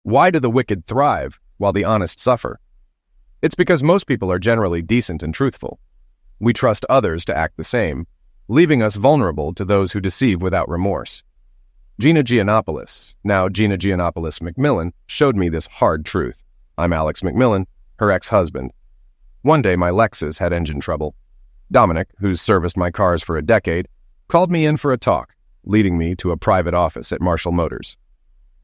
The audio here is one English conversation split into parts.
Why do the wicked thrive while the honest suffer? It's because most people are generally decent and truthful. We trust others to act the same, leaving us vulnerable to those who deceive without remorse. Gina Giannopoulos, now Gina Giannopoulos McMillan, showed me this hard truth. I'm Alex McMillan, her ex-husband. One day my Lexus had engine trouble. Dominic, who's serviced my cars for a decade, called me in for a talk, leading me to a private office at Marshall Motors.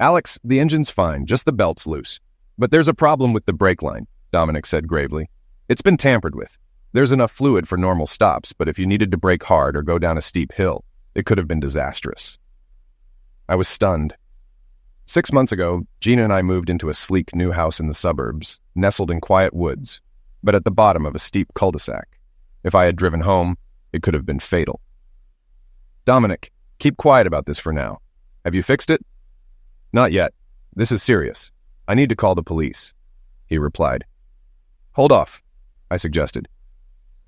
"Alex, the engine's fine, just the belt's loose. But there's a problem with the brake line," Dominic said gravely. "It's been tampered with. There's enough fluid for normal stops, but if you needed to brake hard or go down a steep hill, it could have been disastrous." I was stunned. 6 months ago, Gina and I moved into a sleek new house in the suburbs, nestled in quiet woods, but at the bottom of a steep cul-de-sac. If I had driven home, it could have been fatal. "Dominic, keep quiet about this for now. Have you fixed it?" "Not yet. This is serious. I need to call the police," he replied. "Hold off," I suggested.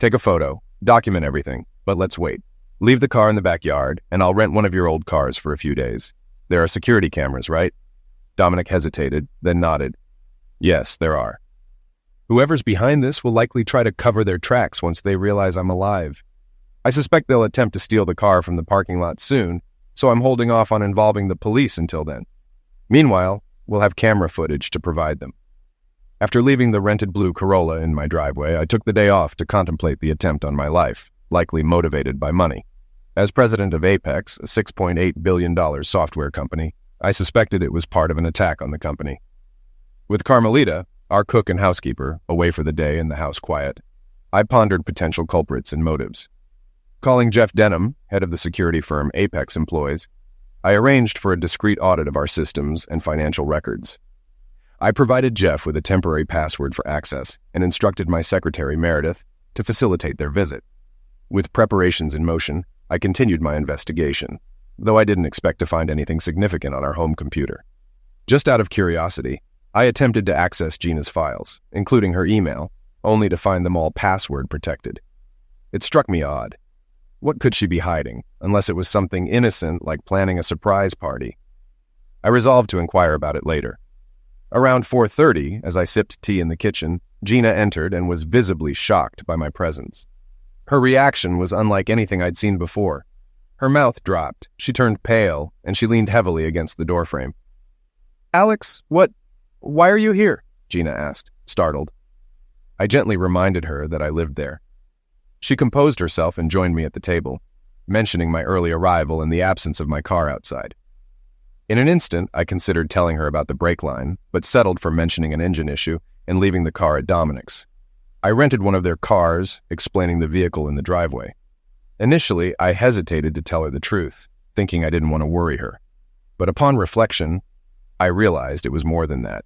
"Take a photo, document everything, but let's wait. Leave the car in the backyard, and I'll rent one of your old cars for a few days. There are security cameras, right?" Dominic hesitated, then nodded. "Yes, there are. Whoever's behind this will likely try to cover their tracks once they realize I'm alive. I suspect they'll attempt to steal the car from the parking lot soon, so I'm holding off on involving the police until then. Meanwhile, we'll have camera footage to provide them." After leaving the rented blue Corolla in my driveway, I took the day off to contemplate the attempt on my life, likely motivated by money. As president of Apex, a $6.8 billion software company, I suspected it was part of an attack on the company. With Carmelita, our cook and housekeeper, away for the day and the house quiet, I pondered potential culprits and motives. Calling Jeff Denham, head of the security firm Apex employs, I arranged for a discreet audit of our systems and financial records. I provided Jeff with a temporary password for access and instructed my secretary, Meredith, to facilitate their visit. With preparations in motion, I continued my investigation, though I didn't expect to find anything significant on our home computer. Just out of curiosity, I attempted to access Gina's files, including her email, only to find them all password protected. It struck me odd. What could she be hiding, unless it was something innocent like planning a surprise party? I resolved to inquire about it later. Around 4:30, as I sipped tea in the kitchen, Gina entered and was visibly shocked by my presence. Her reaction was unlike anything I'd seen before. Her mouth dropped, she turned pale, and she leaned heavily against the doorframe. "Alex, why are you here?" Gina asked, startled. I gently reminded her that I lived there. She composed herself and joined me at the table, mentioning my early arrival and the absence of my car outside. In an instant, I considered telling her about the brake line, but settled for mentioning an engine issue and leaving the car at Dominic's. I rented one of their cars, explaining the vehicle in the driveway. Initially, I hesitated to tell her the truth, thinking I didn't want to worry her. But upon reflection, I realized it was more than that.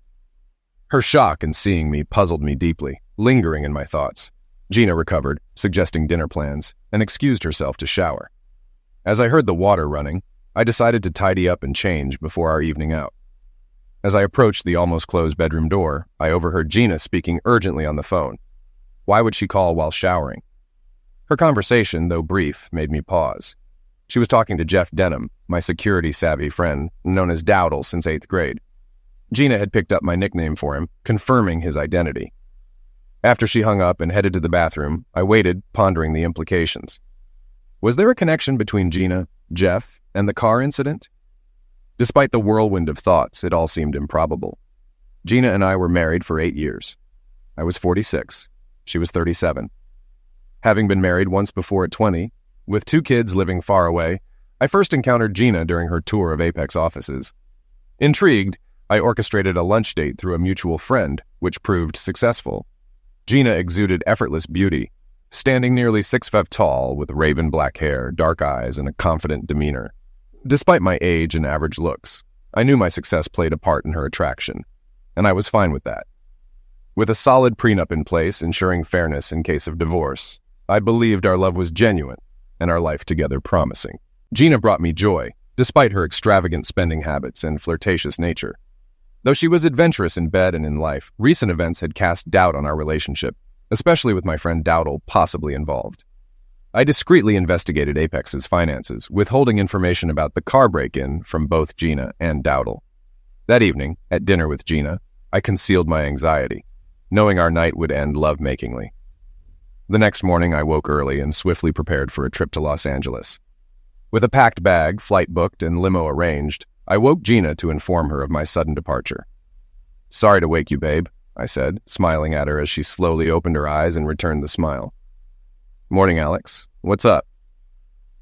Her shock in seeing me puzzled me deeply, lingering in my thoughts. Gina recovered, suggesting dinner plans, and excused herself to shower. As I heard the water running, I decided to tidy up and change before our evening out. As I approached the almost closed bedroom door, I overheard Gina speaking urgently on the phone. Why would she call while showering? Her conversation, though brief, made me pause. She was talking to Jeff Denham, my security-savvy friend, known as Dowdle since 8th grade. Gina had picked up my nickname for him, confirming his identity. After she hung up and headed to the bathroom, I waited, pondering the implications. Was there a connection between Gina, Jeff, and the car incident? Despite the whirlwind of thoughts, it all seemed improbable. Gina and I were married for 8 years. I was 46. She was 37. Having been married once before at 20, with 2 kids living far away, I first encountered Gina during her tour of Apex offices. Intrigued, I orchestrated a lunch date through a mutual friend, which proved successful. Gina exuded effortless beauty, standing nearly 6'5" tall with raven black hair, dark eyes, and a confident demeanor. Despite my age and average looks, I knew my success played a part in her attraction, and I was fine with that. With a solid prenup in place ensuring fairness in case of divorce, I believed our love was genuine and our life together promising. Gina brought me joy, despite her extravagant spending habits and flirtatious nature. Though she was adventurous in bed and in life, recent events had cast doubt on our relationship, especially with my friend Dowdle possibly involved. I discreetly investigated Apex's finances, withholding information about the car break-in from both Gina and Dowdle. That evening, at dinner with Gina, I concealed my anxiety, knowing our night would end love-makingly. The next morning, I woke early and swiftly prepared for a trip to Los Angeles. With a packed bag, flight booked, and limo arranged, I woke Gina to inform her of my sudden departure. "Sorry to wake you, babe," I said, smiling at her as she slowly opened her eyes and returned the smile. "Morning, Alex. What's up?"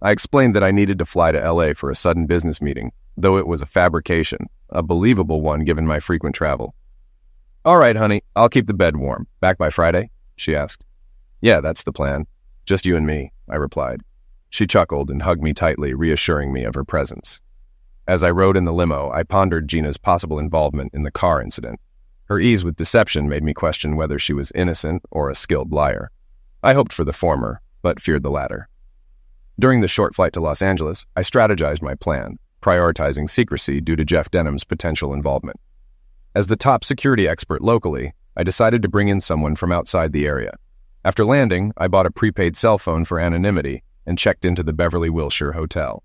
I explained that I needed to fly to LA for a sudden business meeting, though it was a fabrication, a believable one given my frequent travel. "All right, honey, I'll keep the bed warm. Back by Friday?" she asked. "Yeah, that's the plan. Just you and me," I replied. She chuckled and hugged me tightly, reassuring me of her presence. As I rode in the limo, I pondered Gina's possible involvement in the car incident. Her ease with deception made me question whether she was innocent or a skilled liar. I hoped for the former, but feared the latter. During the short flight to Los Angeles, I strategized my plan, prioritizing secrecy due to Jeff Denham's potential involvement. As the top security expert locally, I decided to bring in someone from outside the area. After landing, I bought a prepaid cell phone for anonymity and checked into the Beverly Wilshire Hotel.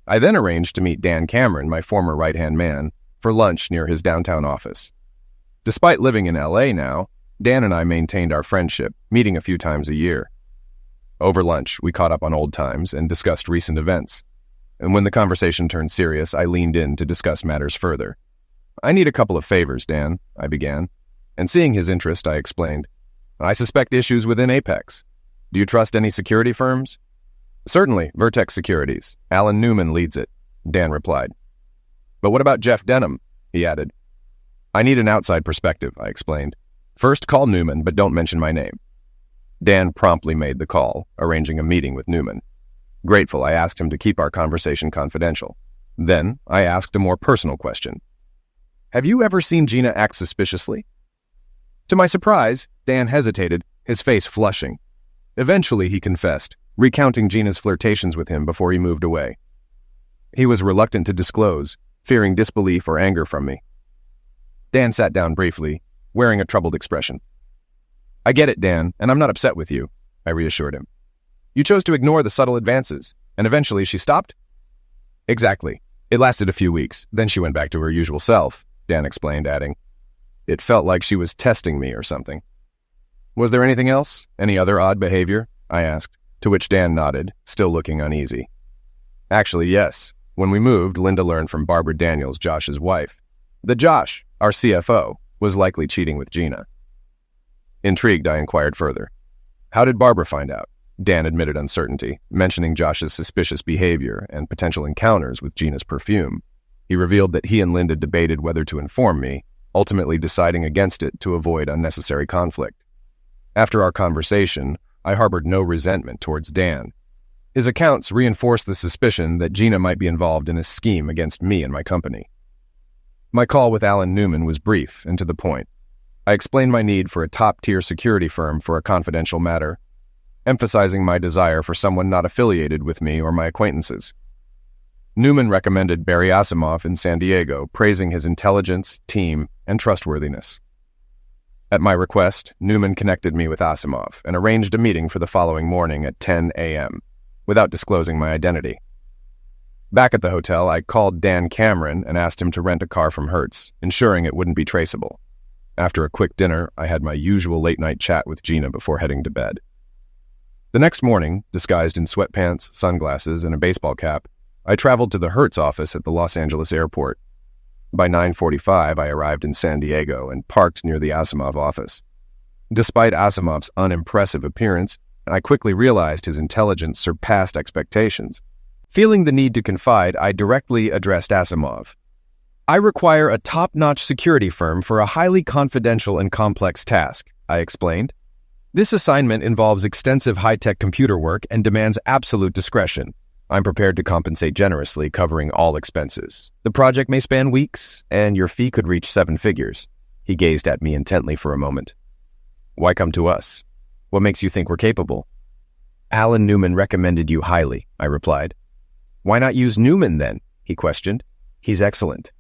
I then arranged to meet Dan Cameron, my former right-hand man, for lunch near his downtown office. Despite living in LA now, Dan and I maintained our friendship, meeting a few times a year. Over lunch, we caught up on old times and discussed recent events. And when the conversation turned serious, I leaned in to discuss matters further. "I need a couple of favors, Dan," I began. And seeing his interest, I explained, "I suspect issues within Apex. Do you trust any security firms?" "Certainly, Vertex Securities. Alan Newman leads it," Dan replied. "But what about Jeff Denham?" he added. "I need an outside perspective," I explained. "First, call Newman, but don't mention my name." Dan promptly made the call, arranging a meeting with Newman. Grateful, I asked him to keep our conversation confidential. Then, I asked a more personal question. "Have you ever seen Gina act suspiciously?" To my surprise, Dan hesitated, his face flushing. Eventually, he confessed, recounting Gina's flirtations with him before he moved away. He was reluctant to disclose, fearing disbelief or anger from me. Dan sat down briefly, wearing a troubled expression. "I get it, Dan, and I'm not upset with you," I reassured him. "You chose to ignore the subtle advances, and eventually she stopped?" "Exactly. It lasted a few weeks, then she went back to her usual self," Dan explained, adding, "It felt like she was testing me or something." "Was there anything else? Any other odd behavior?" I asked, to which Dan nodded, still looking uneasy. "Actually, yes. When we moved, Linda learned from Barbara Daniels, Josh's wife, that Josh, our CFO, was likely cheating with Gina." Intrigued, I inquired further. "How did Barbara find out?" Dan admitted uncertainty, mentioning Josh's suspicious behavior and potential encounters with Gina's perfume. He revealed that he and Linda debated whether to inform me, ultimately deciding against it to avoid unnecessary conflict. After our conversation, I harbored no resentment towards Dan. His accounts reinforced the suspicion that Gina might be involved in a scheme against me and my company. My call with Alan Newman was brief and to the point. I explained my need for a top-tier security firm for a confidential matter, emphasizing my desire for someone not affiliated with me or my acquaintances. Newman recommended Barry Asimov in San Diego, praising his intelligence, team, and trustworthiness. At my request, Newman connected me with Asimov and arranged a meeting for the following morning at 10 a.m., without disclosing my identity. Back at the hotel, I called Dan Cameron and asked him to rent a car from Hertz, ensuring it wouldn't be traceable. After a quick dinner, I had my usual late-night chat with Gina before heading to bed. The next morning, disguised in sweatpants, sunglasses, and a baseball cap, I traveled to the Hertz office at the Los Angeles airport. By 9:45, I arrived in San Diego and parked near the Asimov office. Despite Asimov's unimpressive appearance, I quickly realized his intelligence surpassed expectations. Feeling the need to confide, I directly addressed Asimov. "I require a top-notch security firm for a highly confidential and complex task," I explained. "This assignment involves extensive high-tech computer work and demands absolute discretion. I'm prepared to compensate generously, covering all expenses. The project may span weeks, and your fee could reach 7 figures. He gazed at me intently for a moment. "Why come to us? What makes you think we're capable?" "Alan Newman recommended you highly," I replied. "Why not use Newman, then?" he questioned. "He's excellent.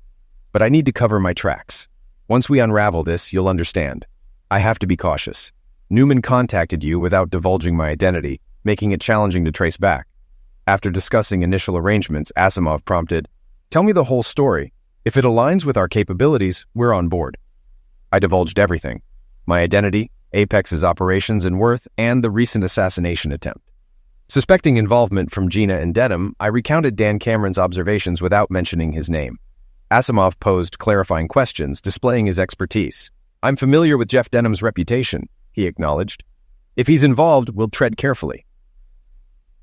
But I need to cover my tracks. Once we unravel this, you'll understand. I have to be cautious. Newman contacted you without divulging my identity, making it challenging to trace back. After discussing initial arrangements, Asimov prompted, 'Tell me the whole story. If it aligns with our capabilities, we're on board. I divulged everything: my identity, Apex's operations and worth, and the recent assassination attempt. Suspecting involvement from Gina and Denham, I recounted Dan Cameron's observations without mentioning his name. Asimov posed clarifying questions, displaying his expertise. "I'm familiar with Jeff Denham's reputation," he acknowledged. "If he's involved, we'll tread carefully."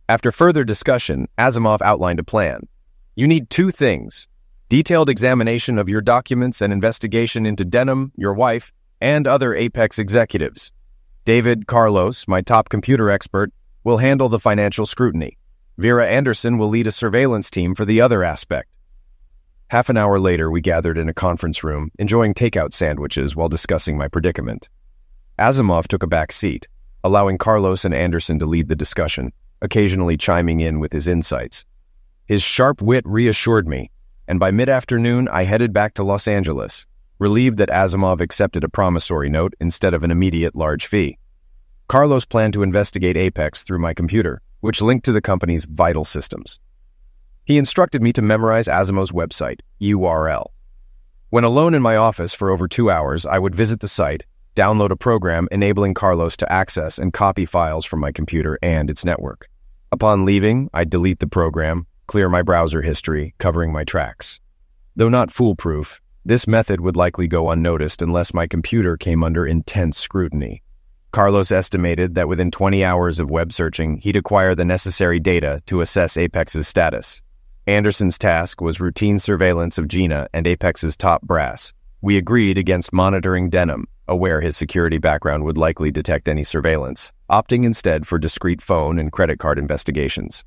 After further discussion, Asimov outlined a plan. "You need two things: detailed examination of your documents and investigation into Denham, your wife, and other Apex executives. David Carlos, my top computer expert, will handle the financial scrutiny. Vera Anderson will lead a surveillance team for the other aspect." Half an hour later, we gathered in a conference room, enjoying takeout sandwiches while discussing my predicament. Asimov took a back seat, allowing Carlos and Anderson to lead the discussion, occasionally chiming in with his insights. His sharp wit reassured me, and by mid-afternoon I headed back to Los Angeles, relieved that Asimov accepted a promissory note instead of an immediate large fee. Carlos planned to investigate Apex through my computer, which linked to the company's vital systems. He instructed me to memorize Asimov's website, URL. When alone in my office for over 2 hours, I would visit the site, download a program enabling Carlos to access and copy files from my computer and its network. Upon leaving, I'd delete the program, clear my browser history, covering my tracks. Though not foolproof, this method would likely go unnoticed unless my computer came under intense scrutiny. Carlos estimated that within 20 hours of web searching, he'd acquire the necessary data to assess Apex's status. Anderson's task was routine surveillance of Gina and Apex's top brass. We agreed against monitoring Denham, aware his security background would likely detect any surveillance, opting instead for discreet phone and credit card investigations.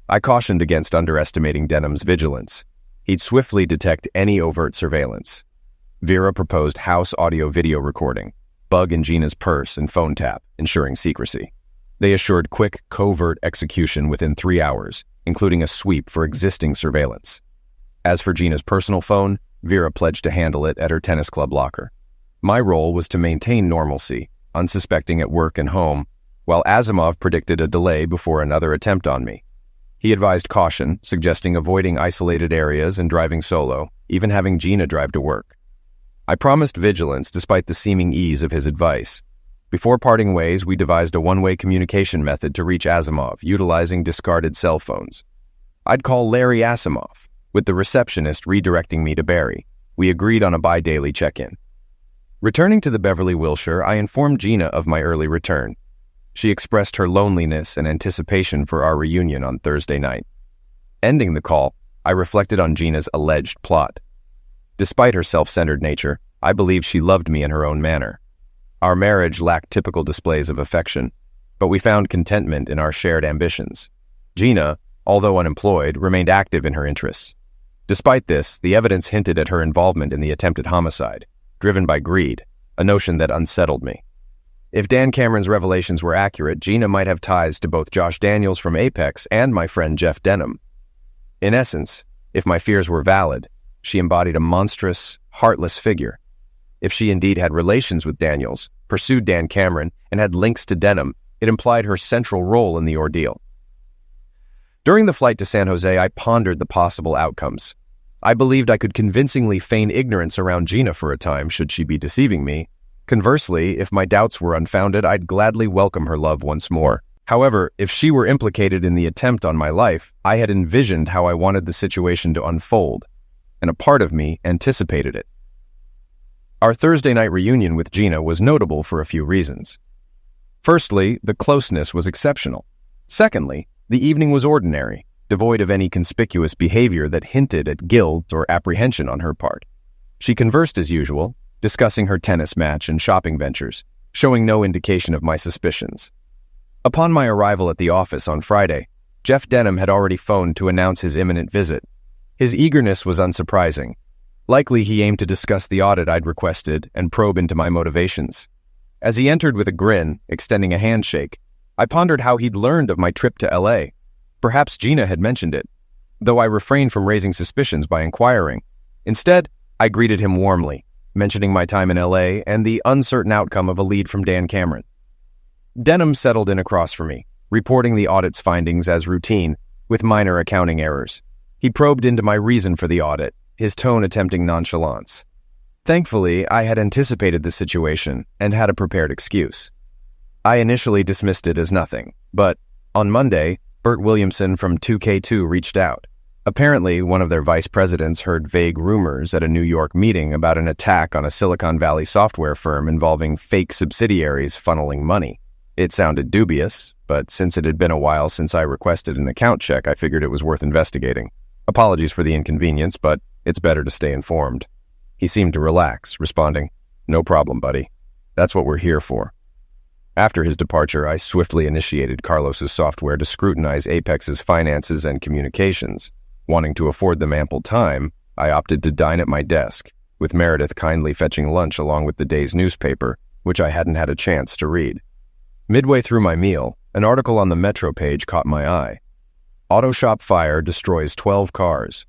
I cautioned against underestimating Denham's vigilance. He'd swiftly detect any overt surveillance. Vera proposed house audio-video recording, bug in Gina's purse and phone tap, ensuring secrecy. They assured quick, covert execution within 3 hours, including a sweep for existing surveillance. As for Gina's personal phone, Vera pledged to handle it at her tennis club locker. My role was to maintain normalcy, unsuspecting at work and home, while Asimov predicted a delay before another attempt on me. He advised caution, suggesting avoiding isolated areas and driving solo, even having Gina drive to work. I promised vigilance despite the seeming ease of his advice. Before parting ways, we devised a one-way communication method to reach Asimov, utilizing discarded cell phones. I'd call Larry Asimov, with the receptionist redirecting me to Barry. We agreed on a bi-daily check-in. Returning to the Beverly Wilshire, I informed Gina of my early return. She expressed her loneliness and anticipation for our reunion on Thursday night. Ending the call, I reflected on Gina's alleged plot. Despite her self-centered nature, I believe she loved me in her own manner. Our marriage lacked typical displays of affection, but we found contentment in our shared ambitions. Gina, although unemployed, remained active in her interests. Despite this, the evidence hinted at her involvement in the attempted homicide, driven by greed, a notion that unsettled me. If Dan Cameron's revelations were accurate, Gina might have ties to both Josh Daniels from Apex and my friend Jeff Denham. In essence, if my fears were valid, she embodied a monstrous, heartless figure. If she indeed had relations with Daniels, pursued Dan Cameron, and had links to Denham, it implied her central role in the ordeal. During the flight to San Jose, I pondered the possible outcomes. I believed I could convincingly feign ignorance around Gina for a time should she be deceiving me. Conversely, if my doubts were unfounded, I'd gladly welcome her love once more. However, if she were implicated in the attempt on my life, I had envisioned how I wanted the situation to unfold, and a part of me anticipated it. Our Thursday night reunion with Gina was notable for a few reasons. Firstly, the closeness was exceptional. Secondly, the evening was ordinary, devoid of any conspicuous behavior that hinted at guilt or apprehension on her part. She conversed as usual, discussing her tennis match and shopping ventures, showing no indication of my suspicions. Upon my arrival at the office on Friday, Jeff Denham had already phoned to announce his imminent visit. His eagerness was unsurprising. Likely he aimed to discuss the audit I'd requested and probe into my motivations. As he entered with a grin, extending a handshake, I pondered how he'd learned of my trip to LA. Perhaps Gina had mentioned it, though I refrained from raising suspicions by inquiring. Instead, I greeted him warmly, mentioning my time in LA and the uncertain outcome of a lead from Dan Cameron. Denham settled in across from me, reporting the audit's findings as routine, with minor accounting errors. He probed into my reason for the audit, his tone attempting nonchalance. Thankfully, I had anticipated the situation and had a prepared excuse. I initially dismissed it as nothing, but on Monday, Bert Williamson from 2K2 reached out. Apparently, one of their vice presidents heard vague rumors at a New York meeting about an attack on a Silicon Valley software firm involving fake subsidiaries funneling money. It sounded dubious, but since it had been a while since I requested an account check, I figured it was worth investigating. Apologies for the inconvenience, but it's better to stay informed. He seemed to relax, responding, "No problem, buddy. That's what we're here for." After his departure, I swiftly initiated Carlos's software to scrutinize Apex's finances and communications. Wanting to afford them ample time, I opted to dine at my desk, with Meredith kindly fetching lunch along with the day's newspaper, which I hadn't had a chance to read. Midway through my meal, an article on the Metro page caught my eye. Auto shop fire destroys 12 cars.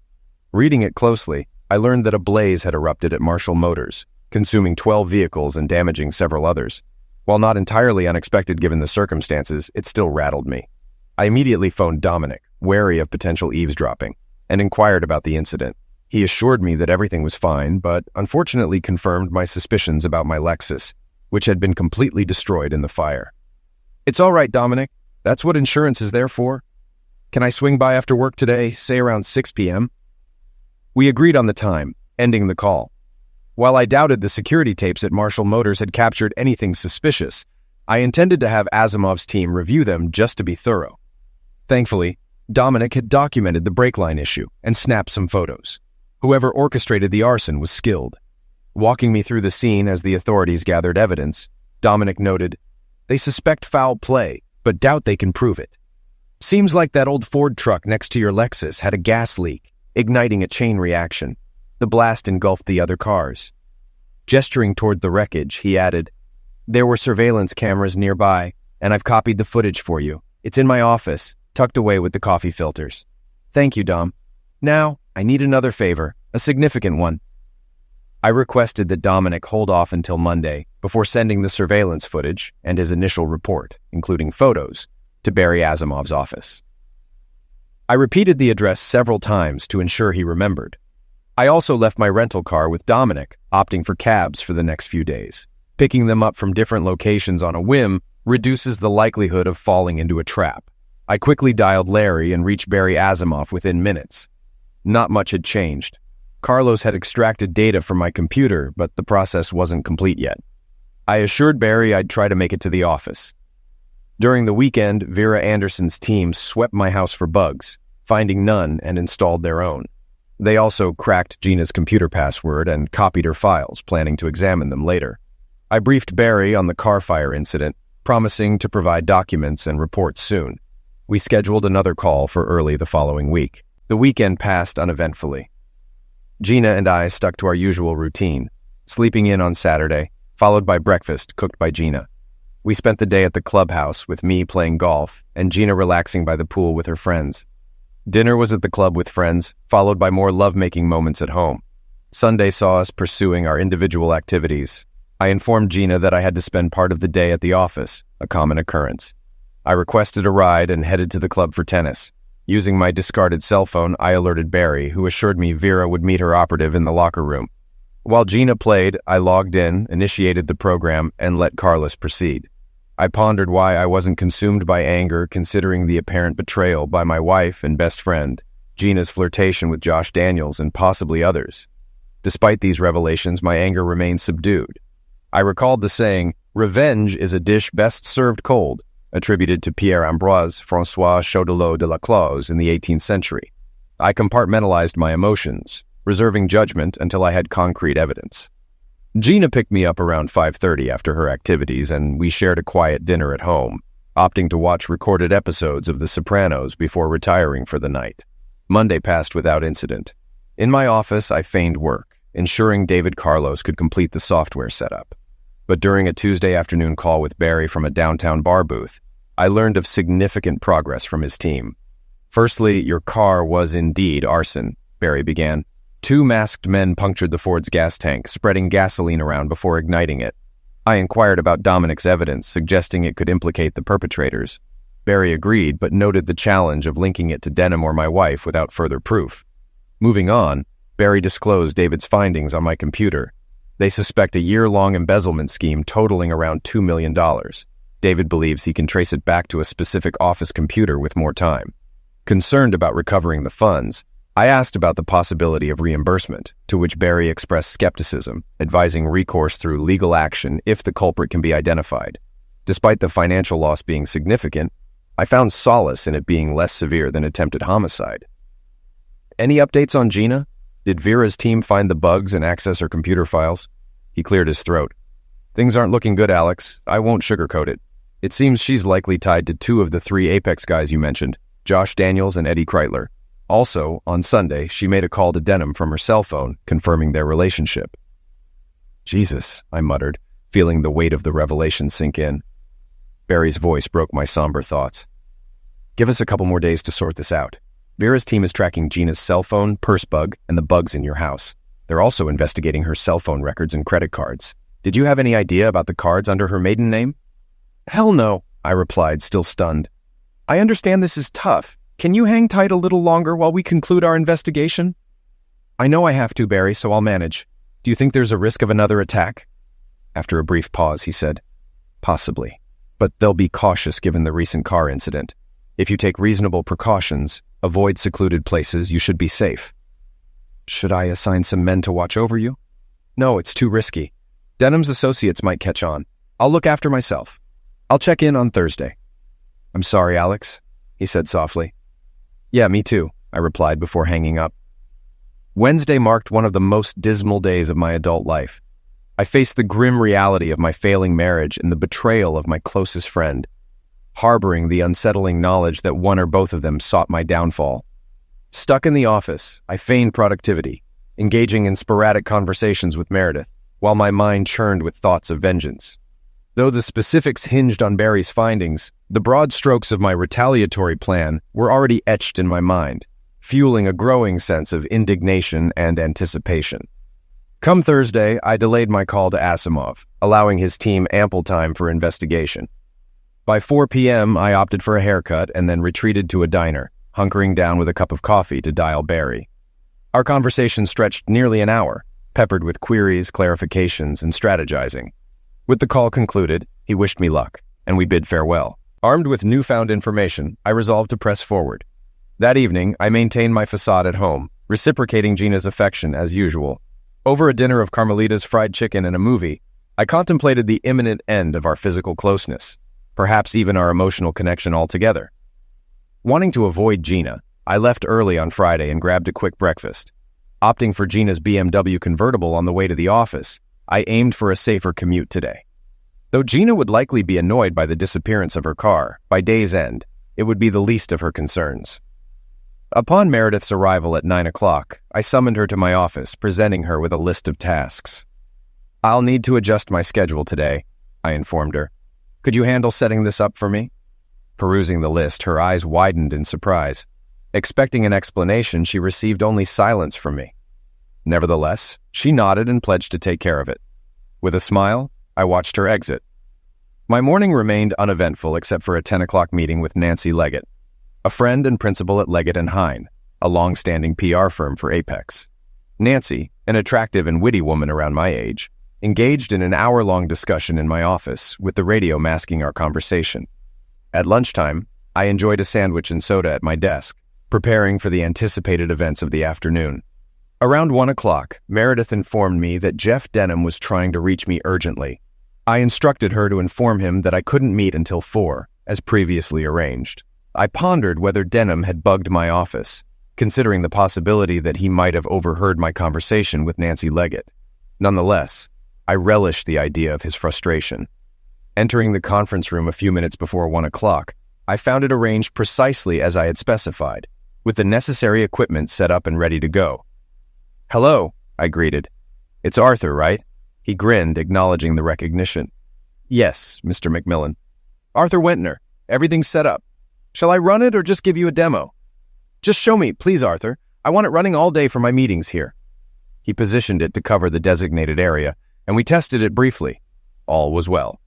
Reading it closely, I learned that a blaze had erupted at Marshall Motors, consuming 12 vehicles and damaging several others. While not entirely unexpected given the circumstances, it still rattled me. I immediately phoned Dominic, wary of potential eavesdropping, and inquired about the incident. He assured me that everything was fine, but unfortunately confirmed my suspicions about my Lexus, which had been completely destroyed in the fire. "It's all right, Dominic. That's what insurance is there for. Can I swing by after work today, say around 6 p.m.? We agreed on the time, ending the call. While I doubted the security tapes at Marshall Motors had captured anything suspicious, I intended to have Asimov's team review them just to be thorough. Thankfully, Dominic had documented the brake line issue and snapped some photos. Whoever orchestrated the arson was skilled. Walking me through the scene as the authorities gathered evidence, Dominic noted, "They suspect foul play, but doubt they can prove it. Seems like that old Ford truck next to your Lexus had a gas leak, igniting a chain reaction. The blast engulfed the other cars." Gesturing toward the wreckage, he added, "There were surveillance cameras nearby, and I've copied the footage for you. It's in my office, tucked away with the coffee filters. Thank you, Dom. Now, I need another favor, a significant one." I requested that Dominic hold off until Monday before sending the surveillance footage and his initial report, including photos, to Barry Asimov's office. I repeated the address several times to ensure he remembered. I also left my rental car with Dominic, opting for cabs for the next few days. Picking them up from different locations on a whim reduces the likelihood of falling into a trap. I quickly dialed Larry and reached Barry Asimov within minutes. Not much had changed. Carlos had extracted data from my computer, but the process wasn't complete yet. I assured Barry I'd try to make it to the office. During the weekend, Vera Anderson's team swept my house for bugs, finding none and installed their own. They also cracked Gina's computer password and copied her files, planning to examine them later. I briefed Barry on the car fire incident, promising to provide documents and reports soon. We scheduled another call for early the following week. The weekend passed uneventfully. Gina and I stuck to our usual routine, sleeping in on Saturday, followed by breakfast cooked by Gina. We spent the day at the clubhouse with me playing golf and Gina relaxing by the pool with her friends. Dinner was at the club with friends, followed by more lovemaking moments at home. Sunday saw us pursuing our individual activities. I informed Gina that I had to spend part of the day at the office, a common occurrence. I requested a ride and headed to the club for tennis. Using my discarded cell phone, I alerted Barry, who assured me Vera would meet her operative in the locker room. While Gina played, I logged in, initiated the program, and let Carlos proceed. I pondered why I wasn't consumed by anger considering the apparent betrayal by my wife and best friend, Gina's flirtation with Josh Daniels and possibly others. Despite these revelations, my anger remained subdued. I recalled the saying, "Revenge is a dish best served cold," attributed to Pierre-Ambroise François Chaudelot de la Cloze in the 18th century. I compartmentalized my emotions, reserving judgment until I had concrete evidence. Gina picked me up around 5:30 after her activities, and we shared a quiet dinner at home, opting to watch recorded episodes of The Sopranos before retiring for the night. Monday passed without incident. In my office, I feigned work, ensuring David Carlos could complete the software setup. But during a Tuesday afternoon call with Barry from a downtown bar booth, I learned of significant progress from his team. "Firstly, your car was indeed arson," Barry began. "Two masked men punctured the Ford's gas tank, spreading gasoline around before igniting it." I inquired about Dominic's evidence, suggesting it could implicate the perpetrators. Barry agreed, but noted the challenge of linking it to Denham or my wife without further proof. Moving on, Barry disclosed David's findings on my computer. They suspect a year-long embezzlement scheme totaling around $2 million. David believes he can trace it back to a specific office computer with more time. Concerned about recovering the funds, I asked about the possibility of reimbursement, to which Barry expressed skepticism, advising recourse through legal action if the culprit can be identified. Despite the financial loss being significant, I found solace in it being less severe than attempted homicide. Any updates on Gina? Did Vera's team find the bugs and access her computer files? He cleared his throat. Things aren't looking good, Alex. I won't sugarcoat it. It seems she's likely tied to 2 of the 3 Apex guys you mentioned, Josh Daniels and Eddie Kreitler. Also, on Sunday, she made a call to Denham from her cell phone, confirming their relationship. Jesus, I muttered, feeling the weight of the revelation sink in. Barry's voice broke my somber thoughts. Give us a couple more days to sort this out. Vera's team is tracking Gina's cell phone, purse bug, and the bugs in your house. They're also investigating her cell phone records and credit cards. Did you have any idea about the cards under her maiden name? Hell no, I replied, still stunned. I understand this is tough. Can you hang tight a little longer while we conclude our investigation? I know I have to, Barry, so I'll manage. Do you think there's a risk of another attack? After a brief pause, he said, Possibly, but they'll be cautious given the recent car incident. If you take reasonable precautions, avoid secluded places, you should be safe. Should I assign some men to watch over you? No, it's too risky. Denham's associates might catch on. I'll look after myself. I'll check in on Thursday. I'm sorry, Alex, he said softly. Yeah, me too, I replied before hanging up. Wednesday marked one of the most dismal days of my adult life. I faced the grim reality of my failing marriage and the betrayal of my closest friend, harboring the unsettling knowledge that one or both of them sought my downfall. Stuck in the office, I feigned productivity, engaging in sporadic conversations with Meredith, while my mind churned with thoughts of vengeance. Though the specifics hinged on Barry's findings, the broad strokes of my retaliatory plan were already etched in my mind, fueling a growing sense of indignation and anticipation. Come Thursday, I delayed my call to Asimov, allowing his team ample time for investigation. By 4 p.m., I opted for a haircut and then retreated to a diner, hunkering down with a cup of coffee to dial Barry. Our conversation stretched nearly an hour, peppered with queries, clarifications, and strategizing. With the call concluded, he wished me luck, and we bid farewell. Armed with newfound information, I resolved to press forward. That evening, I maintained my facade at home, reciprocating Gina's affection as usual. Over a dinner of Carmelita's fried chicken and a movie, I contemplated the imminent end of our physical closeness, perhaps even our emotional connection altogether. Wanting to avoid Gina, I left early on Friday and grabbed a quick breakfast. Opting for Gina's BMW convertible on the way to the office, I aimed for a safer commute today. Though Gina would likely be annoyed by the disappearance of her car, by day's end, it would be the least of her concerns. Upon Meredith's arrival at 9 o'clock, I summoned her to my office, presenting her with a list of tasks. I'll need to adjust my schedule today, I informed her. Could you handle setting this up for me? Perusing the list, her eyes widened in surprise. Expecting an explanation, she received only silence from me. Nevertheless, she nodded and pledged to take care of it. With a smile, I watched her exit. My morning remained uneventful except for a 10 o'clock meeting with Nancy Leggett, a friend and principal at Leggett & Hine, a long-standing PR firm for Apex. Nancy, an attractive and witty woman around my age, engaged in an hour-long discussion in my office with the radio masking our conversation. At lunchtime, I enjoyed a sandwich and soda at my desk, preparing for the anticipated events of the afternoon. Around 1 o'clock, Meredith informed me that Jeff Denham was trying to reach me urgently. I instructed her to inform him that I couldn't meet until 4, as previously arranged. I pondered whether Denham had bugged my office, considering the possibility that he might have overheard my conversation with Nancy Leggett. Nonetheless, I relished the idea of his frustration. Entering the conference room a few minutes before 1 o'clock, I found it arranged precisely as I had specified, with the necessary equipment set up and ready to go. Hello, I greeted. It's Arthur, right? He grinned, acknowledging the recognition. Yes, Mr. McMillan. Arthur Wentner, everything's set up. Shall I run it or just give you a demo? Just show me, please, Arthur. I want it running all day for my meetings here. He positioned it to cover the designated area, and we tested it briefly. All was well.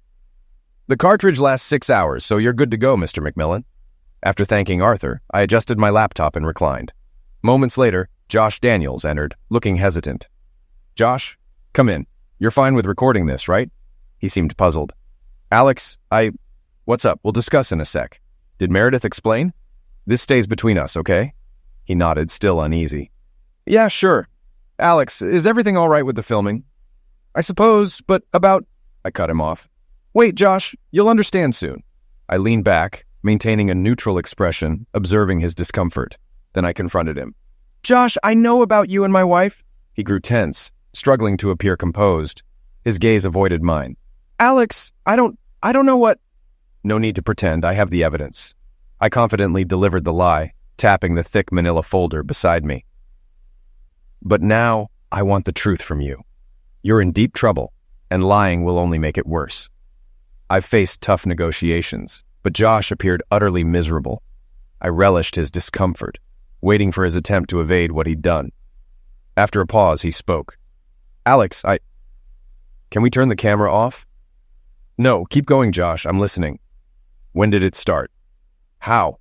The cartridge lasts 6 hours, so you're good to go, Mr. McMillan. After thanking Arthur, I adjusted my laptop and reclined. Moments later, Josh Daniels entered, looking hesitant. "Josh, come in. You're fine with recording this, right?" He seemed puzzled. "Alex, What's up? We'll discuss in a sec. Did Meredith explain? This stays between us, okay?" He nodded, still uneasy. "Yeah, sure. Alex, is everything all right with the filming?" "I suppose, but about—" I cut him off. "Wait, Josh, you'll understand soon." I leaned back, maintaining a neutral expression, observing his discomfort. Then I confronted him. "Josh, I know about you and my wife." He grew tense, struggling to appear composed. His gaze avoided mine. "Alex, I don't know what—" "No need to pretend. I have the evidence." I confidently delivered the lie, tapping the thick manila folder beside me. "But now, I want the truth from you. You're in deep trouble, and lying will only make it worse." I've faced tough negotiations, but Josh appeared utterly miserable. I relished his discomfort, waiting for his attempt to evade what he'd done. After a pause, he spoke. "Alex, Can we turn the camera off?" "No, keep going, Josh. I'm listening." "When did it start? How?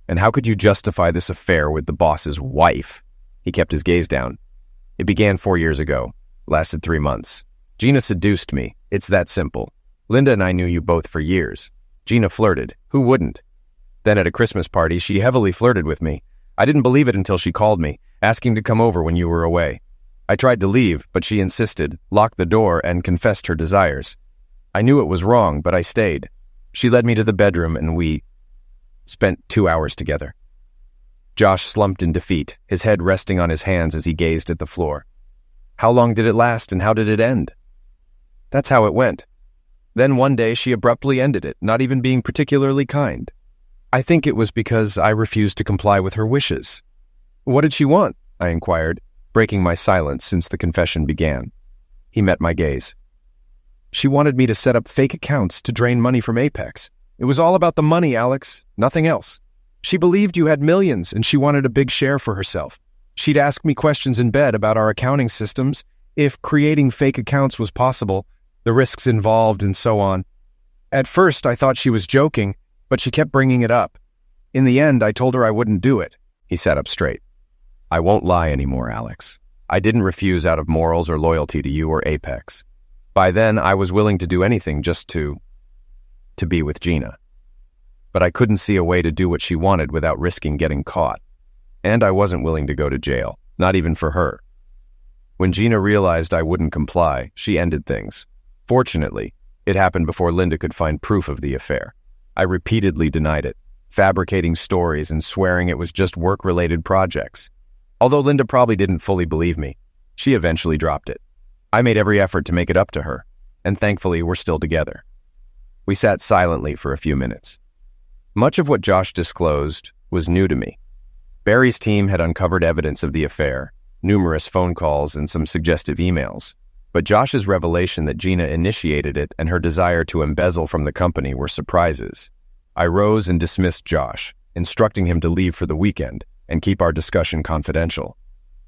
And how could you justify this affair with the boss's wife?" He kept his gaze down. "It began 4 years ago. Lasted 3 months. Gina seduced me. It's that simple. Linda and I knew you both for years. Gina flirted. Who wouldn't? Then at a Christmas party, she heavily flirted with me. I didn't believe it until she called me, asking to come over when you were away. I tried to leave, but she insisted, locked the door, and confessed her desires. I knew it was wrong, but I stayed. She led me to the bedroom, and we spent 2 hours together." Josh slumped in defeat, his head resting on his hands as he gazed at the floor. "How long did it last, and how did it end?" "That's how it went. Then one day she abruptly ended it, not even being particularly kind. I think it was because I refused to comply with her wishes." "What did she want?" I inquired, breaking my silence since the confession began. He met my gaze. "She wanted me to set up fake accounts to drain money from Apex. It was all about the money, Alex, nothing else. She believed you had millions, and she wanted a big share for herself. She'd ask me questions in bed about our accounting systems, if creating fake accounts was possible, the risks involved, and so on. At first, I thought she was joking, but she kept bringing it up. In the end, I told her I wouldn't do it." He sat up straight. "I won't lie anymore, Alex. I didn't refuse out of morals or loyalty to you or Apex. By then, I was willing to do anything just to be with Gina. But I couldn't see a way to do what she wanted without risking getting caught. And I wasn't willing to go to jail, not even for her. When Gina realized I wouldn't comply, she ended things. Fortunately, it happened before Linda could find proof of the affair. I repeatedly denied it, fabricating stories and swearing it was just work-related projects. Although Linda probably didn't fully believe me, she eventually dropped it. I made every effort to make it up to her, and thankfully we're still together." We sat silently for a few minutes. Much of what Josh disclosed was new to me. Barry's team had uncovered evidence of the affair, numerous phone calls and some suggestive emails. But Josh's revelation that Gina initiated it and her desire to embezzle from the company were surprises. I rose and dismissed Josh, instructing him to leave for the weekend and keep our discussion confidential.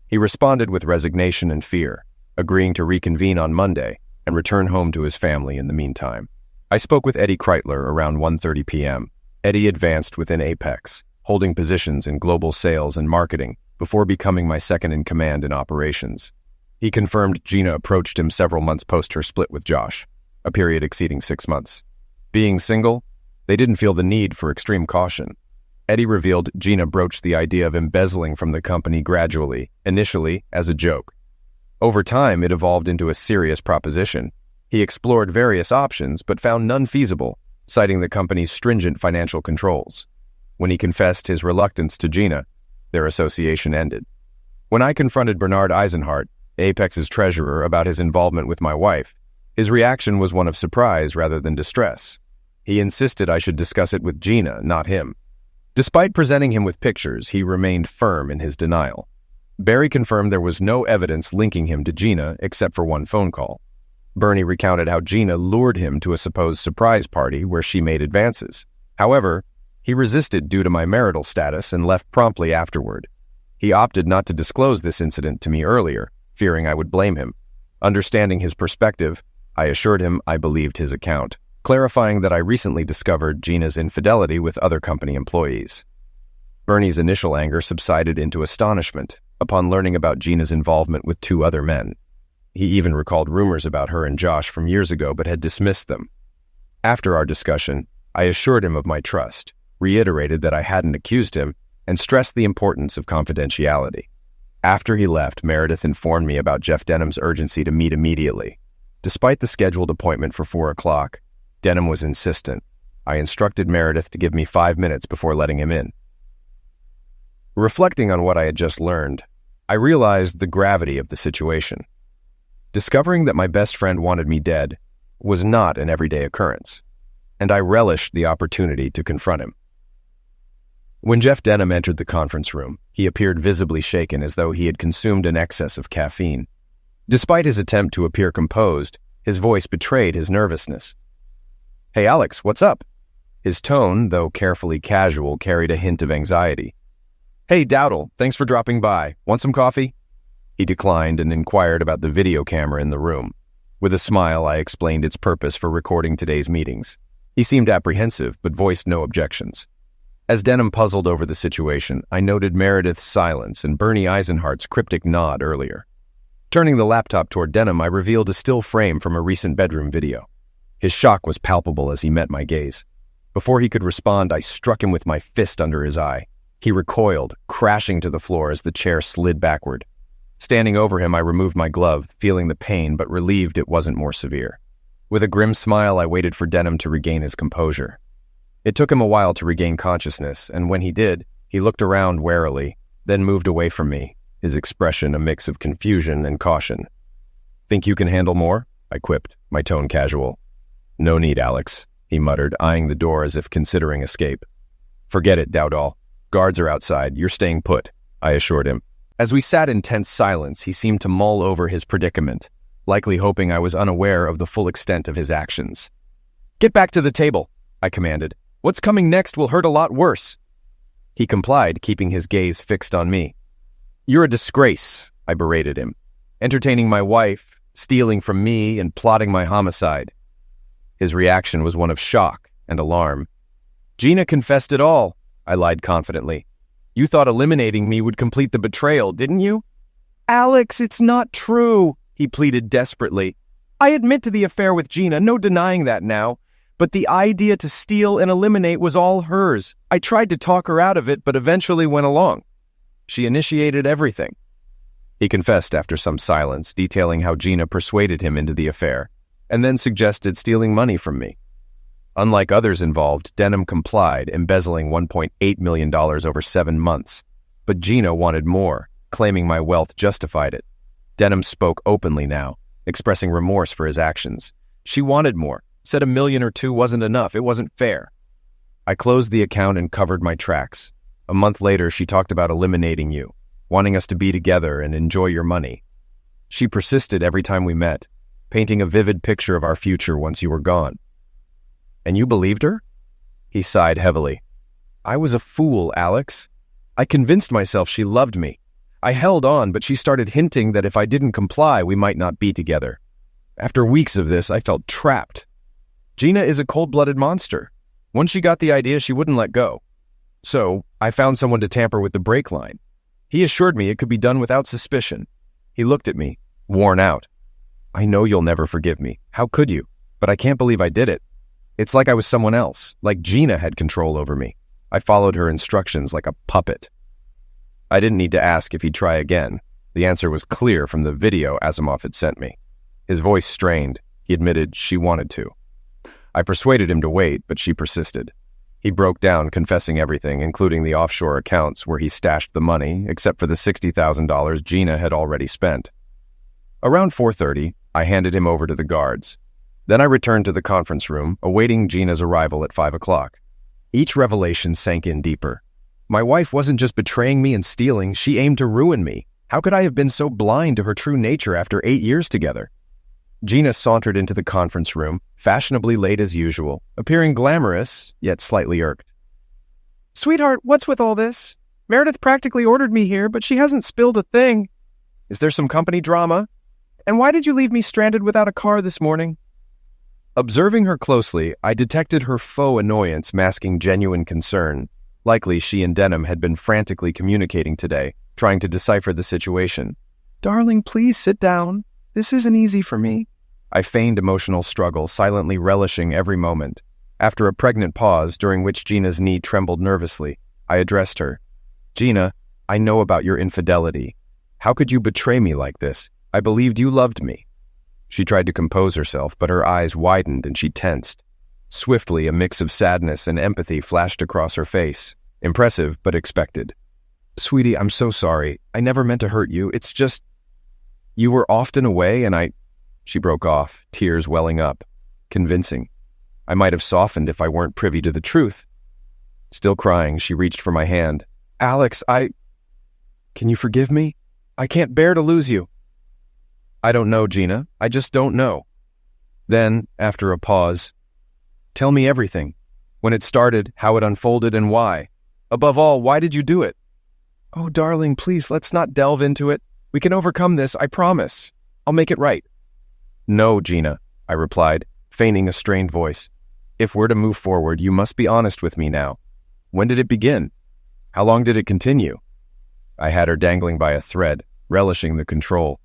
He responded with resignation and fear, agreeing to reconvene on Monday and return home to his family in the meantime. I spoke with Eddie Kreitler around 1:30 p.m. Eddie advanced within Apex, holding positions in global sales and marketing before becoming my second-in-command in operations. He confirmed Gina approached him several months post her split with Josh, a period exceeding 6 months. Being single, they didn't feel the need for extreme caution. Eddie revealed Gina broached the idea of embezzling from the company gradually, initially as a joke. Over time, it evolved into a serious proposition. He explored various options, but found none feasible, citing the company's stringent financial controls. When he confessed his reluctance to Gina, their association ended. When I confronted Bernard Eisenhart, Apex's treasurer, about his involvement with my wife, his reaction was one of surprise rather than distress. He insisted I should discuss it with Gina, not him. Despite presenting him with pictures, he remained firm in his denial. Barry confirmed there was no evidence linking him to Gina except for one phone call. Bernie recounted how Gina lured him to a supposed surprise party where she made advances. However, he resisted due to my marital status and left promptly afterward. He opted not to disclose this incident to me earlier, fearing I would blame him. Understanding his perspective, I assured him I believed his account, clarifying that I recently discovered Gina's infidelity with other company employees. Bernie's initial anger subsided into astonishment, upon learning about Gina's involvement with 2 other men. He even recalled rumors about her and Josh from years ago but had dismissed them. After our discussion, I assured him of my trust, reiterated that I hadn't accused him, and stressed the importance of confidentiality. After he left, Meredith informed me about Jeff Denham's urgency to meet immediately. Despite the scheduled appointment for 4 o'clock, Denham was insistent. I instructed Meredith to give me 5 minutes before letting him in. Reflecting on what I had just learned, I realized the gravity of the situation. Discovering that my best friend wanted me dead was not an everyday occurrence, and I relished the opportunity to confront him. When Jeff Denham entered the conference room, he appeared visibly shaken as though he had consumed an excess of caffeine. Despite his attempt to appear composed, his voice betrayed his nervousness. "Hey Alex, what's up?" His tone, though carefully casual, carried a hint of anxiety. "Hey Dowdle, thanks for dropping by. Want some coffee?" He declined and inquired about the video camera in the room. With a smile, I explained its purpose for recording today's meetings. He seemed apprehensive, but voiced no objections. As Denham puzzled over the situation, I noted Meredith's silence and Bernie Eisenhardt's cryptic nod earlier. Turning the laptop toward Denham, I revealed a still frame from a recent bedroom video. His shock was palpable as he met my gaze. Before he could respond, I struck him with my fist under his eye. He recoiled, crashing to the floor as the chair slid backward. Standing over him, I removed my glove, feeling the pain but relieved it wasn't more severe. With a grim smile, I waited for Denham to regain his composure. It took him a while to regain consciousness, and when he did, he looked around warily, then moved away from me, his expression a mix of confusion and caution. "Think you can handle more?" I quipped, my tone casual. "No need, Alex," he muttered, eyeing the door as if considering escape. "Forget it, Dowdall. Guards are outside. You're staying put," I assured him. As we sat in tense silence, he seemed to mull over his predicament, likely hoping I was unaware of the full extent of his actions. "Get back to the table," I commanded. "What's coming next will hurt a lot worse." He complied, keeping his gaze fixed on me. "You're a disgrace," I berated him. "Entertaining my wife, stealing from me, and plotting my homicide." His reaction was one of shock and alarm. "Gina confessed it all," I lied confidently. "You thought eliminating me would complete the betrayal, didn't you?" "Alex, it's not true," he pleaded desperately. "I admit to the affair with Gina, no denying that now. But the idea to steal and eliminate was all hers. I tried to talk her out of it, but eventually went along. She initiated everything." He confessed after some silence, detailing how Gina persuaded him into the affair, and then suggested stealing money from me. Unlike others involved, Denham complied, embezzling $1.8 million over 7 months. But Gina wanted more, claiming my wealth justified it. Denham spoke openly now, expressing remorse for his actions. She wanted more, said $1 million or $2 million wasn't enough, it wasn't fair. I closed the account and covered my tracks. A month later, she talked about eliminating you, wanting us to be together and enjoy your money. She persisted every time we met, painting a vivid picture of our future once you were gone. "And you believed her?" He sighed heavily. "I was a fool, Alex. I convinced myself she loved me. I held on, but she started hinting that if I didn't comply, we might not be together. After weeks of this, I felt trapped. Gina is a cold-blooded monster. Once she got the idea, she wouldn't let go. So, I found someone to tamper with the brake line. He assured me it could be done without suspicion. He looked at me, worn out. I know you'll never forgive me. How could you? But I can't believe I did it. It's like I was someone else, like Gina had control over me. I followed her instructions like a puppet." I didn't need to ask if he'd try again. The answer was clear from the video Asimov had sent me. His voice strained. He admitted she wanted to. I persuaded him to wait, but she persisted. He broke down, confessing everything, including the offshore accounts where he stashed the money, except for the $60,000 Gina had already spent. Around 4:30, I handed him over to the guards. Then I returned to the conference room, awaiting Gina's arrival at 5 o'clock. Each revelation sank in deeper. My wife wasn't just betraying me and stealing, she aimed to ruin me. How could I have been so blind to her true nature after 8 years together? Gina sauntered into the conference room, fashionably late as usual, appearing glamorous, yet slightly irked. "Sweetheart, what's with all this? Meredith practically ordered me here, but she hasn't spilled a thing. Is there some company drama? And why did you leave me stranded without a car this morning?" Observing her closely, I detected her faux annoyance masking genuine concern. Likely she and Denham had been frantically communicating today, trying to decipher the situation. "Darling, please sit down. This isn't easy for me." I feigned emotional struggle, silently relishing every moment. After a pregnant pause, during which Gina's knee trembled nervously, I addressed her. "Gina, I know about your infidelity. How could you betray me like this? I believed you loved me." She tried to compose herself, but her eyes widened and she tensed. Swiftly, a mix of sadness and empathy flashed across her face. Impressive, but expected. "Sweetie, I'm so sorry. I never meant to hurt you. It's just... You were often away and I..." She broke off, tears welling up. Convincing. I might have softened if I weren't privy to the truth. Still crying, she reached for my hand. "Alex, Can you forgive me? I can't bear to lose you." "I don't know, Gina. I just don't know." Then, after a pause, "Tell me everything. When it started, how it unfolded, and why. Above all, why did you do it?" "Oh, darling, please, let's not delve into it. We can overcome this, I promise. I'll make it right." "No, Gina," I replied, feigning a strained voice. "If we're to move forward, you must be honest with me now. When did it begin? How long did it continue?" I had her dangling by a thread, relishing the control.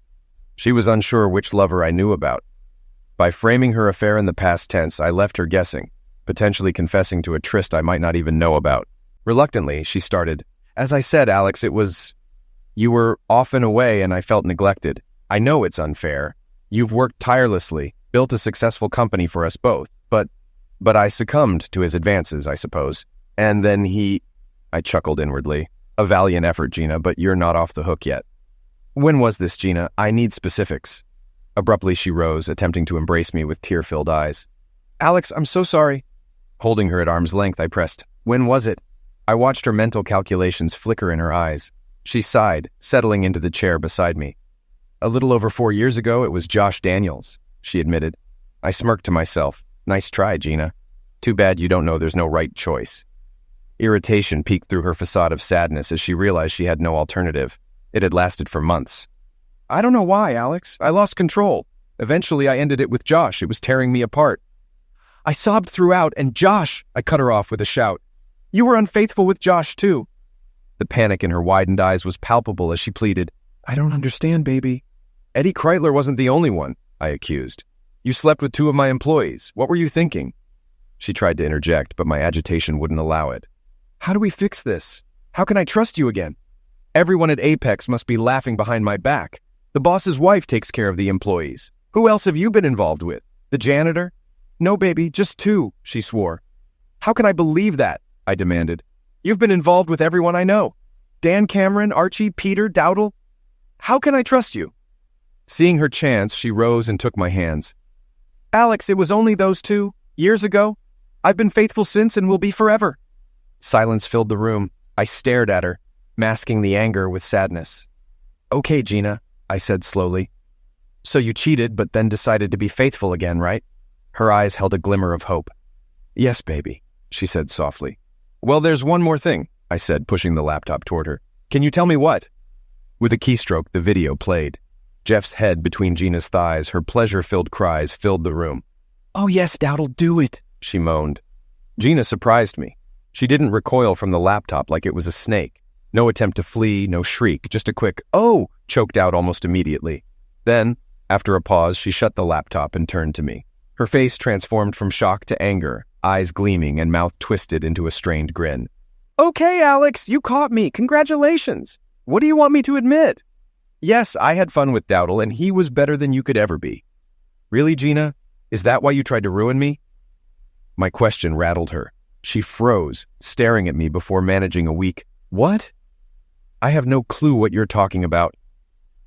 She was unsure which lover I knew about. By framing her affair in the past tense, I left her guessing, potentially confessing to a tryst I might not even know about. Reluctantly, she started, "As I said, Alex, it was... You were often away and I felt neglected. I know it's unfair. You've worked tirelessly, built a successful company for us both, but I succumbed to his advances, I suppose. And then he..." I chuckled inwardly. "A valiant effort, Gina, but you're not off the hook yet." "When was this, Gina? I need specifics." Abruptly, she rose, attempting to embrace me with tear-filled eyes. "Alex, I'm so sorry." Holding her at arm's length, I pressed, "When was it?" I watched her mental calculations flicker in her eyes. She sighed, settling into the chair beside me. "A little over 4 years ago, it was Josh Daniels," she admitted. I smirked to myself. "Nice try, Gina. Too bad you don't know there's no right choice." Irritation peeked through her facade of sadness as she realized she had no alternative. It had lasted for months. "I don't know why, Alex. I lost control. Eventually, I ended it with Josh. It was tearing me apart. I sobbed throughout, and Josh..." I cut her off with a shout. "You were unfaithful with Josh, too." The panic in her widened eyes was palpable as she pleaded, "I don't understand, baby." "Eddie Kreitler wasn't the only one," I accused. "You slept with 2 of my employees. What were you thinking?" She tried to interject, but my agitation wouldn't allow it. "How do we fix this? How can I trust you again? Everyone at Apex must be laughing behind my back. The boss's wife takes care of the employees. Who else have you been involved with? The janitor?" "No, baby, just 2, she swore. "How can I believe that?" I demanded. "You've been involved with everyone I know. Dan Cameron, Archie, Peter, Dowdle. How can I trust you?" Seeing her chance, she rose and took my hands. "Alex, it was only those 2, years ago. I've been faithful since and will be forever." Silence filled the room. I stared at her, masking the anger with sadness. "Okay, Gina," I said slowly. "So you cheated, but then decided to be faithful again, right?" Her eyes held a glimmer of hope. "Yes, baby," she said softly. "Well, there's one more thing," I said, pushing the laptop toward her. "Can you tell me what?" With a keystroke, the video played. Jeff's head between Gina's thighs, her pleasure-filled cries filled the room. "Oh yes, Dowdle, do it," she moaned. Gina surprised me. She didn't recoil from the laptop like it was a snake. No attempt to flee, no shriek, just a quick, "Oh!" choked out almost immediately. Then, after a pause, she shut the laptop and turned to me. Her face transformed from shock to anger, eyes gleaming and mouth twisted into a strained grin. "Okay, Alex, you caught me. Congratulations. What do you want me to admit?" "Yes, I had fun with Dowdle, and he was better than you could ever be." "Really, Gina? Is that why you tried to ruin me?" My question rattled her. She froze, staring at me before managing a weak, "What?" "I have no clue what you're talking about."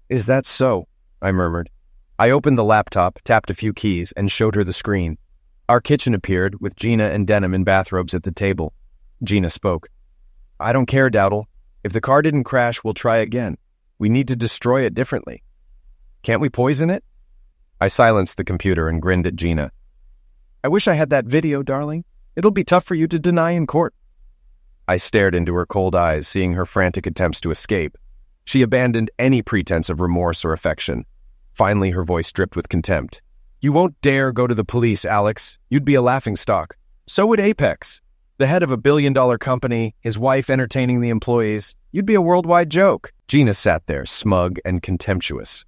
"Is that so?" I murmured. I opened the laptop, tapped a few keys, and showed her the screen. Our kitchen appeared, with Gina and Denham in bathrobes at the table. Gina spoke. "I don't care, Dowdle. If the car didn't crash, we'll try again. We need to destroy it differently. Can't we poison it?" I silenced the computer and grinned at Gina. "I wish I had that video, darling. It'll be tough for you to deny in court." I stared into her cold eyes, seeing her frantic attempts to escape. She abandoned any pretense of remorse or affection. Finally, her voice dripped with contempt. "You won't dare go to the police, Alex. You'd be a laughingstock. So would Apex. The head of a billion-dollar company, his wife entertaining the employees. You'd be a worldwide joke. Gina sat there, smug and contemptuous.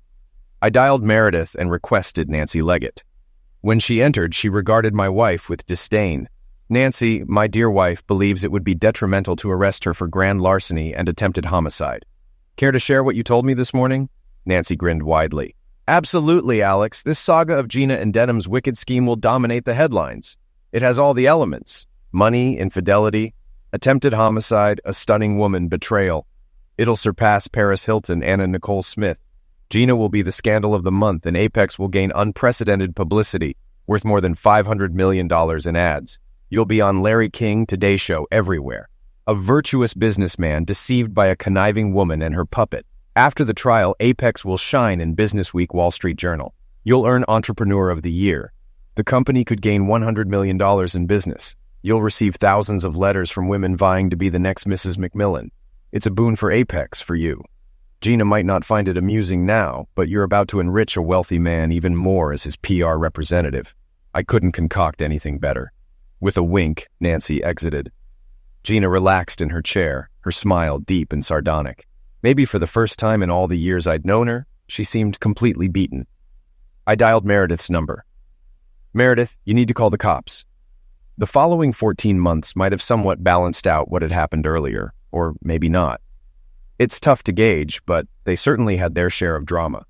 I dialed Meredith and requested Nancy Leggett. When she entered, she regarded my wife with disdain. Nancy, my dear wife, believes it would be detrimental to arrest her for grand larceny and attempted homicide. Care to share what you told me this morning? Nancy grinned widely. Absolutely, Alex. This saga of Gina and Denham's wicked scheme will dominate the headlines. It has all the elements. Money, infidelity, attempted homicide, a stunning woman, betrayal. It'll surpass Paris Hilton, Anna Nicole Smith. Gina will be the scandal of the month, and Apex will gain unprecedented publicity, worth more than $500 million in ads. You'll be on Larry King, Today Show, everywhere. A virtuous businessman deceived by a conniving woman and her puppet. After the trial, Apex will shine in Businessweek Wall Street Journal. You'll earn Entrepreneur of the Year. The company could gain $100 million in business. You'll receive thousands of letters from women vying to be the next Mrs. McMillan. It's a boon for Apex, for you. Gina might not find it amusing now, but you're about to enrich a wealthy man even more as his PR representative. I couldn't concoct anything better. With a wink, Nancy exited. Gina relaxed in her chair, her smile deep and sardonic. Maybe for the first time in all the years I'd known her, she seemed completely beaten. I dialed Meredith's number. Meredith, you need to call the cops. The following 14 months might have somewhat balanced out what had happened earlier, or maybe not. It's tough to gauge, but they certainly had their share of drama.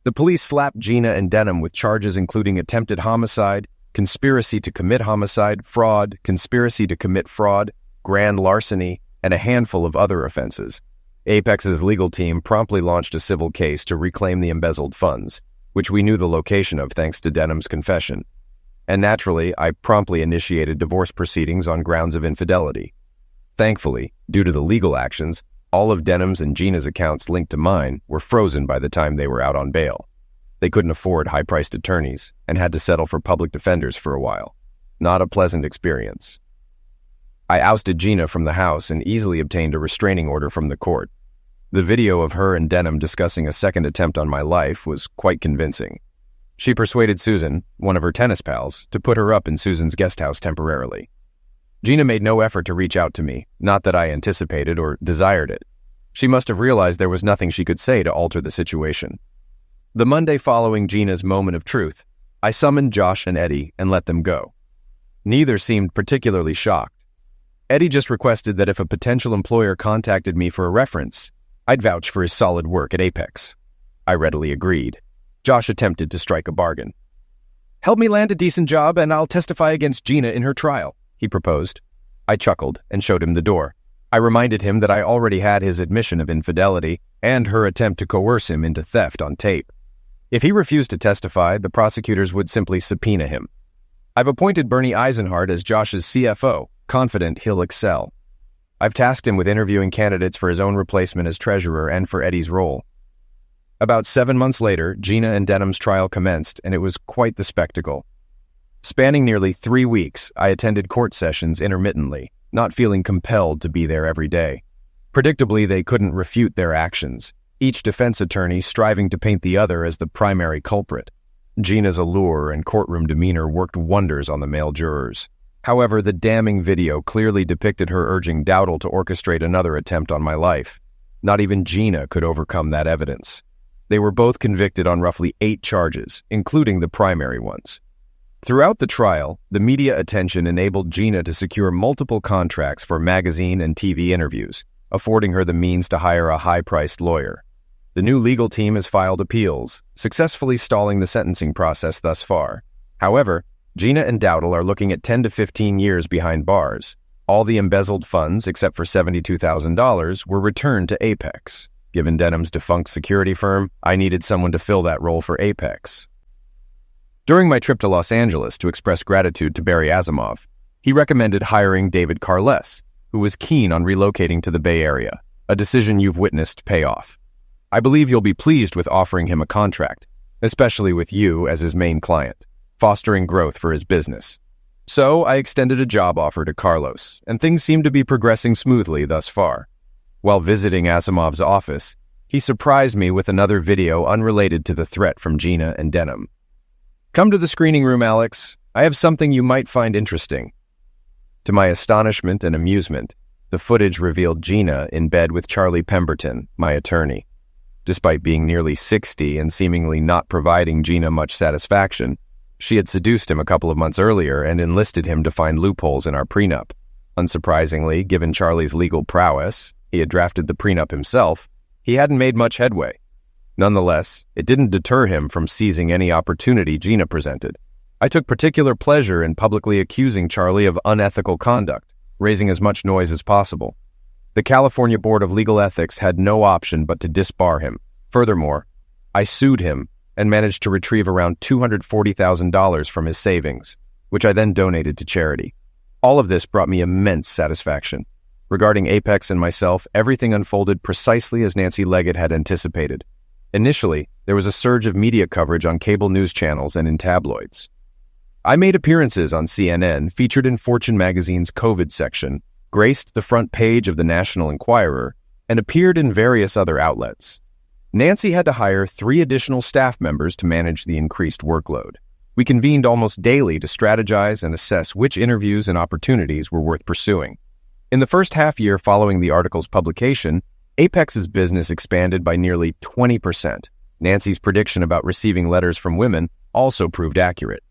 The police slapped Gina and Denham with charges including attempted homicide, conspiracy to commit homicide, fraud, conspiracy to commit fraud, grand larceny, and a handful of other offenses. Apex's legal team promptly launched a civil case to reclaim the embezzled funds, which we knew the location of thanks to Denham's confession. And naturally, I promptly initiated divorce proceedings on grounds of infidelity. Thankfully, due to the legal actions, all of Denham's and Gina's accounts linked to mine were frozen by the time they were out on bail. They couldn't afford high-priced attorneys and had to settle for public defenders for a while. Not a pleasant experience. I ousted Gina from the house and easily obtained a restraining order from the court. The video of her and Denham discussing a second attempt on my life was quite convincing. She persuaded Susan, one of her tennis pals, to put her up in Susan's guest house temporarily. Gina made no effort to reach out to me, not that I anticipated or desired it. She must have realized there was nothing she could say to alter the situation. The Monday following Gina's moment of truth, I summoned Josh and Eddie and let them go. Neither seemed particularly shocked. Eddie just requested that if a potential employer contacted me for a reference, I'd vouch for his solid work at Apex. I readily agreed. Josh attempted to strike a bargain. Help me land a decent job and I'll testify against Gina in her trial, he proposed. I chuckled and showed him the door. I reminded him that I already had his admission of infidelity and her attempt to coerce him into theft on tape. If he refused to testify, the prosecutors would simply subpoena him. I've appointed Bernie Eisenhardt as Josh's CFO, confident he'll excel. I've tasked him with interviewing candidates for his own replacement as treasurer and for Eddie's role. About 7 months later, Gina and Denham's trial commenced, and it was quite the spectacle. Spanning nearly 3 weeks, I attended court sessions intermittently, not feeling compelled to be there every day. Predictably, they couldn't refute their actions, each defense attorney striving to paint the other as the primary culprit. Gina's allure and courtroom demeanor worked wonders on the male jurors. However, the damning video clearly depicted her urging Dowdle to orchestrate another attempt on my life. Not even Gina could overcome that evidence. They were both convicted on roughly 8 charges, including the primary ones. Throughout the trial, the media attention enabled Gina to secure multiple contracts for magazine and TV interviews, affording her the means to hire a high-priced lawyer. The new legal team has filed appeals, successfully stalling the sentencing process thus far. However, Gina and Dowdle are looking at 10 to 15 years behind bars. All the embezzled funds, except for $72,000, were returned to Apex. Given Denham's defunct security firm, I needed someone to fill that role for Apex. During my trip to Los Angeles to express gratitude to Barry Asimov, he recommended hiring David Carles, who was keen on relocating to the Bay Area, a decision you've witnessed pay off. I believe you'll be pleased with offering him a contract, especially with you as his main client, fostering growth for his business. So I extended a job offer to Carlos, and things seem to be progressing smoothly thus far. While visiting Asimov's office, he surprised me with another video unrelated to the threat from Gina and Denham. Come to the screening room, Alex. I have something you might find interesting. To my astonishment and amusement, the footage revealed Gina in bed with Charlie Pemberton, my attorney. Despite being nearly 60 and seemingly not providing Gina much satisfaction, she had seduced him a couple of months earlier and enlisted him to find loopholes in our prenup. Unsurprisingly, given Charlie's legal prowess, he had drafted the prenup himself, he hadn't made much headway. Nonetheless, it didn't deter him from seizing any opportunity Gina presented. I took particular pleasure in publicly accusing Charlie of unethical conduct, raising as much noise as possible. The California Board of Legal Ethics had no option but to disbar him. Furthermore, I sued him and managed to retrieve around $240,000 from his savings, which I then donated to charity. All of this brought me immense satisfaction. Regarding Apex and myself, everything unfolded precisely as Nancy Leggett had anticipated. Initially, there was a surge of media coverage on cable news channels and in tabloids. I made appearances on CNN, featured in Fortune magazine's COVID section, graced the front page of the National Enquirer, and appeared in various other outlets. Nancy had to hire 3 additional staff members to manage the increased workload. We convened almost daily to strategize and assess which interviews and opportunities were worth pursuing. In the first half year following the article's publication, Apex's business expanded by nearly 20%. Nancy's prediction about receiving letters from women also proved accurate.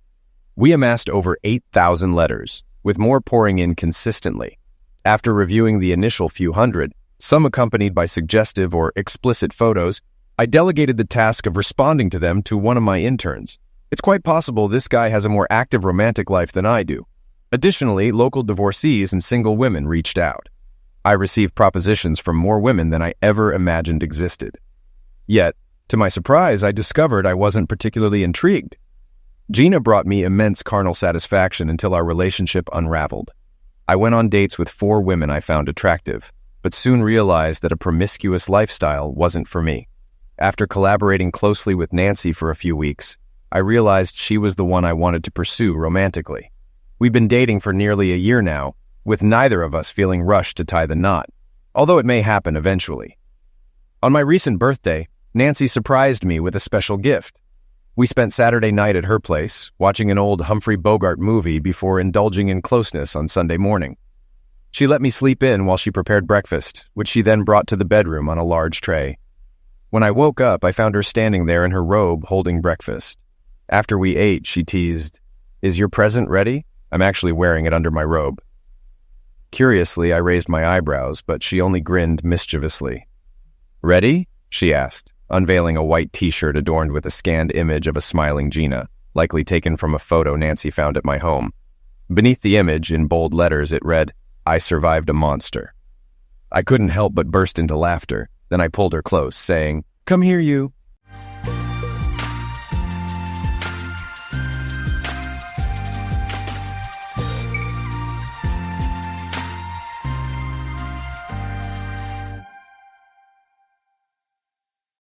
We amassed over 8,000 letters, with more pouring in consistently. After reviewing the initial few hundred, some accompanied by suggestive or explicit photos, I delegated the task of responding to them to one of my interns. It's quite possible this guy has a more active romantic life than I do. Additionally, local divorcees and single women reached out. I received propositions from more women than I ever imagined existed. Yet, to my surprise, I discovered I wasn't particularly intrigued. Gina brought me immense carnal satisfaction until our relationship unraveled. I went on dates with 4 women I found attractive, but soon realized that a promiscuous lifestyle wasn't for me. After collaborating closely with Nancy for a few weeks, I realized she was the one I wanted to pursue romantically. We've been dating for nearly a year now, with neither of us feeling rushed to tie the knot, although it may happen eventually. On my recent birthday, Nancy surprised me with a special gift. We spent Saturday night at her place, watching an old Humphrey Bogart movie before indulging in closeness on Sunday morning. She let me sleep in while she prepared breakfast, which she then brought to the bedroom on a large tray. When I woke up, I found her standing there in her robe holding breakfast. After we ate, she teased, "Is your present ready? I'm actually wearing it under my robe." Curiously, I raised my eyebrows, but she only grinned mischievously. "Ready?" she asked, unveiling a white t-shirt adorned with a scanned image of a smiling Gina, likely taken from a photo Nancy found at my home. Beneath the image, in bold letters, it read, "I survived a monster." I couldn't help but burst into laughter. Then I pulled her close, saying, "Come here, you."